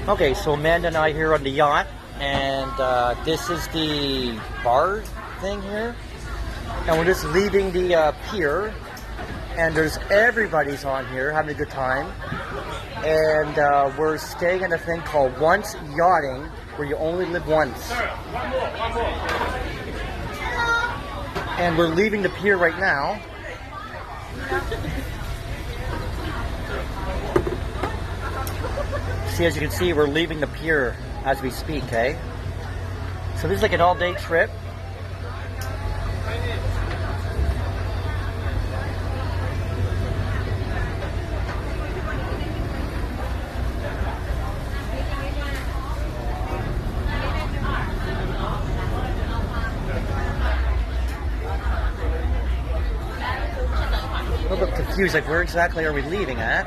Okay, so Amanda and I here on the yacht, and this is the bar thing here, and we're just leaving the pier, and there's everybody's on here having a good time, and we're staying at a thing called Once Yachting, where you only live once. And we're leaving the pier right now. See, as you can see, we're leaving the pier as we speak, eh? So this is like an all-day trip. I'm a little bit confused, like where exactly are we leaving at?